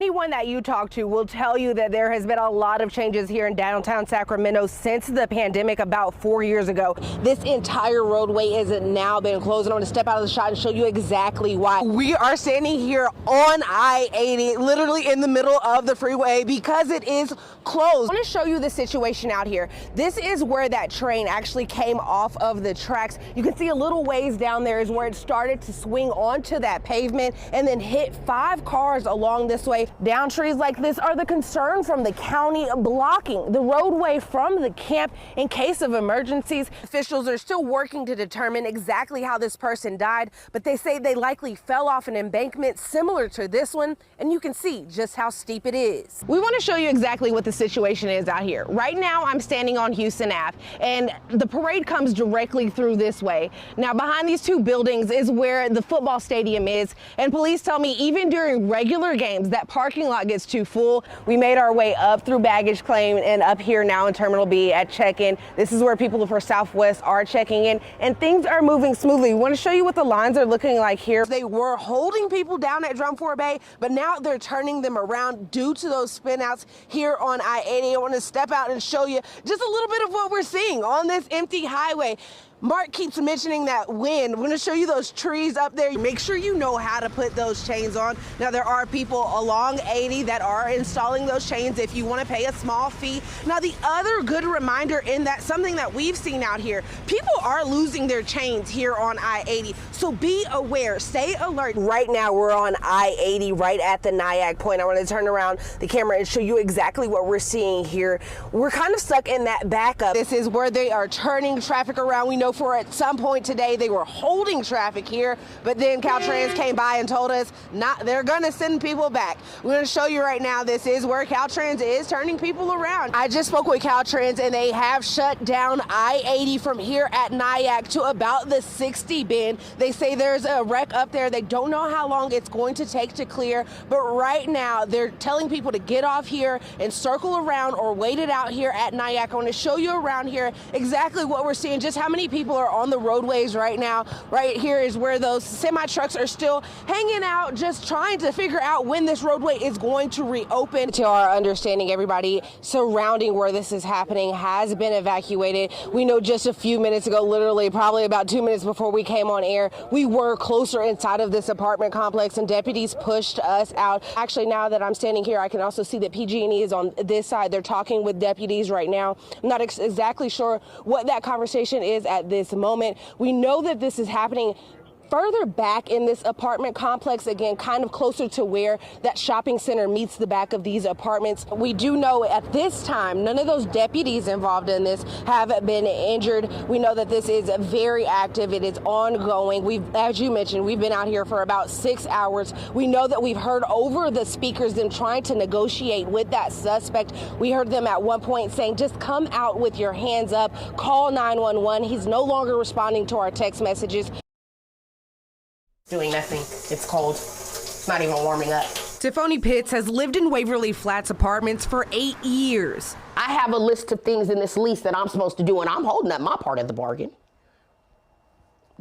Anyone that you talk to will tell you that there has been a lot of changes here in downtown Sacramento since the pandemic about 4 years ago. This entire roadway has now been closed. I'm going to step out of the shot and show you exactly why. We are standing here on I-80, literally in the middle of the freeway because it is closed. I want to show you the situation out here. This is where that train actually came off of the tracks. You can see a little ways down there is where it started to swing onto that pavement and then hit 5 cars along this way. Down trees like this are the concern from the county blocking the roadway from the camp in case of emergencies. Officials are still working to determine exactly how this person died, but they say they likely fell off an embankment similar to this one, and you can see just how steep it is. We want to show you exactly what the situation is out here. Right now, I'm standing on Houston Ave, and the parade comes directly through this way. Now, behind these 2 buildings is where the football stadium is, and police tell me even during regular games, that parking lot gets too full. We made our way up through baggage claim and up here now in Terminal B at check-in. This is where people for Southwest are checking in, and things are moving smoothly. We want to show you what the lines are looking like here. They were holding people down at Drum 4 Bay, but now they're turning them around due to those spinouts here on I-80. I want to step out and show you just a little bit of what we're seeing on this empty highway. Mark keeps mentioning that wind. We're going to show you those trees up there. Make sure you know how to put those chains on. Now, there are people along 80 that are installing those chains if you want to pay a small fee. Now, the other good reminder in that, something that we've seen out here, people are losing their chains here on I-80. So be aware, stay alert. Right now, we're on I-80 right at the Nyack point. I want to turn around the camera and show you exactly what we're seeing here. We're kind of stuck in that backup. This is where they are turning traffic around. We know for at some point today they were holding traffic here, but then Caltrans came by and told us they're gonna send people back. We're gonna show you right now, this is where Caltrans is turning people around. I just spoke with Caltrans and they have shut down I-80 from here at Nyack to about the 60 bend. They say there's a wreck up there. They don't know how long it's going to take to clear, but right now they're telling people to get off here and circle around or wait it out here at Nyack. I want to show you around here exactly what we're seeing, just how many people are on the roadways right now. Right here is where those semi trucks are still hanging out, just trying to figure out when this roadway is going to reopen. To our understanding, everybody surrounding where this is happening has been evacuated. We know just a few minutes ago, literally probably about 2 minutes before we came on air, we were closer inside of this apartment complex and deputies pushed us out. Actually, now that I'm standing here, I can also see that PG&E is on this side. They're talking with deputies right now. I'm not exactly sure what that conversation is at this moment. We know that this is happening further back in this apartment complex, again, kind of closer to where that shopping center meets the back of these apartments. We do know at this time, none of those deputies involved in this have been injured. We know that this is very active. It is ongoing. As you mentioned, we've been out here for about 6 hours. We know that we've heard over the speakers them trying to negotiate with that suspect. We heard them at one point saying, just come out with your hands up, call 911. He's no longer responding to our text messages. Doing nothing. It's cold. It's not even warming up. Tiffany Pitts has lived in Waverly Flats apartments for 8 years. I have a list of things in this lease that I'm supposed to do, and I'm holding up my part of the bargain.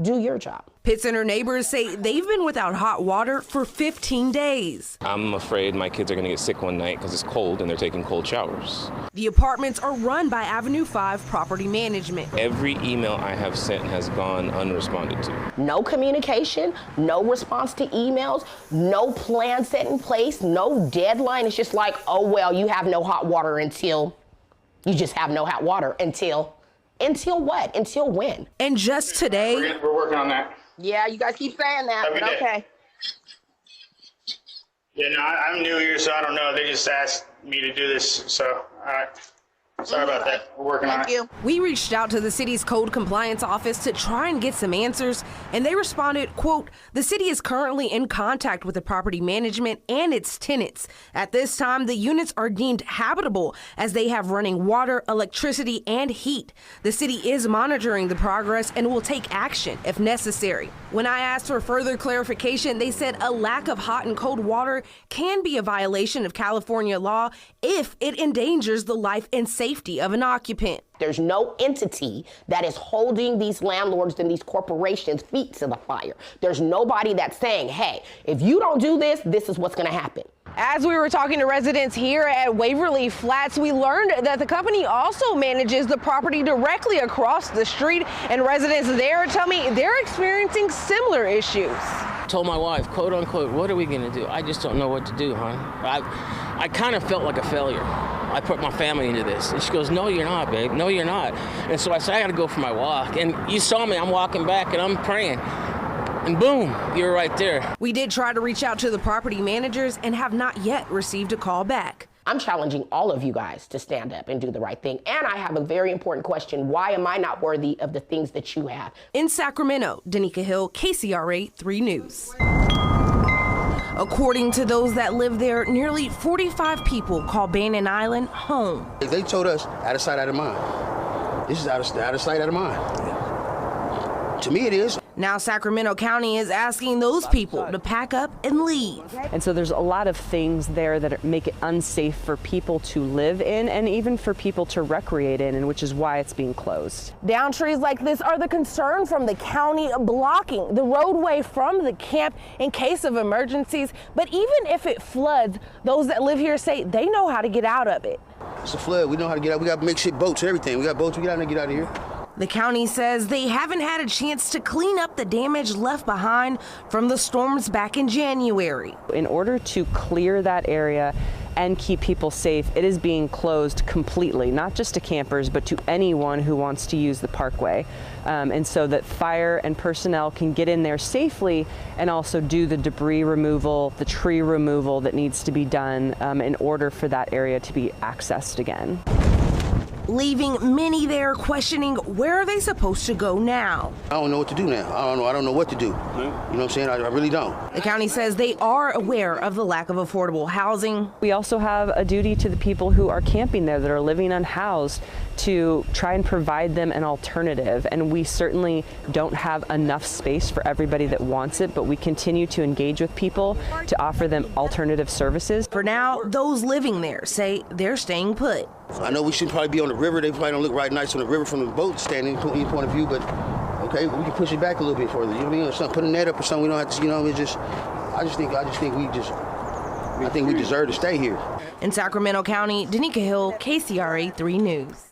Do your job. Pitts and her neighbors say they've been without hot water for 15 days. I'm afraid my kids are going to get sick one night because it's cold and they're taking cold showers. The apartments are run by Avenue 5 Property Management. Every email I have sent has gone unresponded to. No communication, no response to emails, no plan set in place, no deadline. It's just like, oh, well, you have no hot water until, you just have no hot water until what? Until when? And just today. We're working on that. Yeah, you guys keep saying that, but okay. Yeah, no, I'm new here, so I don't know. They just asked me to do this, so all right. Sorry about that. We're working on it. Thank you. We reached out to the city's code compliance office to try and get some answers, and they responded, quote, the city is currently in contact with the property management and its tenants. At this time, the units are deemed habitable as they have running water, electricity, and heat. The city is monitoring the progress and will take action if necessary. When I asked for further clarification, they said a lack of hot and cold water can be a violation of California law if it endangers the life and safety of an occupant. There's no entity that is holding these landlords and these corporations' feet to the fire. There's nobody that's saying, hey, if you don't do this, this is what's going to happen. As we were talking to residents here at Waverly Flats, we learned that the company also manages the property directly across the street, and residents there tell me they're experiencing similar issues. Told my wife, quote unquote, what are we gonna do? I just don't know what to do, hon. I kind of felt like a failure. I put my family into this. And she goes, no, you're not, babe. No, you're not. And so I said, I gotta go for my walk. And you saw me, I'm walking back and I'm praying. And boom, you're right there. We did try to reach out to the property managers and have not yet received a call back. I'm challenging all of you guys to stand up and do the right thing. And I have a very important question. Why am I not worthy of the things that you have? In Sacramento, DeNeeka Hill, KCRA 3 News. According to those that live there, nearly 45 people call Bannon Island home. They told us out of sight, out of mind. This is out of sight, out of mind. To me, it is. Now Sacramento County is asking those people to pack up and leave. And so there's a lot of things there that make it unsafe for people to live in and even for people to recreate in, and which is why it's being closed. Down trees like this are the concern from the county, blocking the roadway from the camp in case of emergencies. But even if it floods, those that live here say they know how to get out of it. It's a flood. We know how to get out. We got makeshift boats, everything. We got boats. We got to get out of here. The county says they haven't had a chance to clean up the damage left behind from the storms back in January. In order to clear that area and keep people safe, it is being closed completely, not just to campers, but to anyone who wants to use the parkway. And so that fire and personnel can get in there safely and also do the debris removal, the tree removal that needs to be done in order for that area to be accessed again. Leaving many there questioning where are they supposed to go now. I don't know what to do now. I don't know what to do. You know what I'm saying? I really don't. The county says they are aware of the lack of affordable housing. We also have a duty to the people who are camping there, that are living unhoused, to try and provide them an alternative. And we certainly don't have enough space for everybody that wants it, but we continue to engage with people to offer them alternative services. For now, those living there say they're staying put. I know we should probably be on the river. They probably don't look right nice on the river from the boat standing point of view, but okay, we can push it back a little bit further. You know what I mean? Or something, put a net up or something. We don't have to, you know, it's just, I think we deserve to stay here. In Sacramento County, DeNeeka Hill, KCRA 3 News.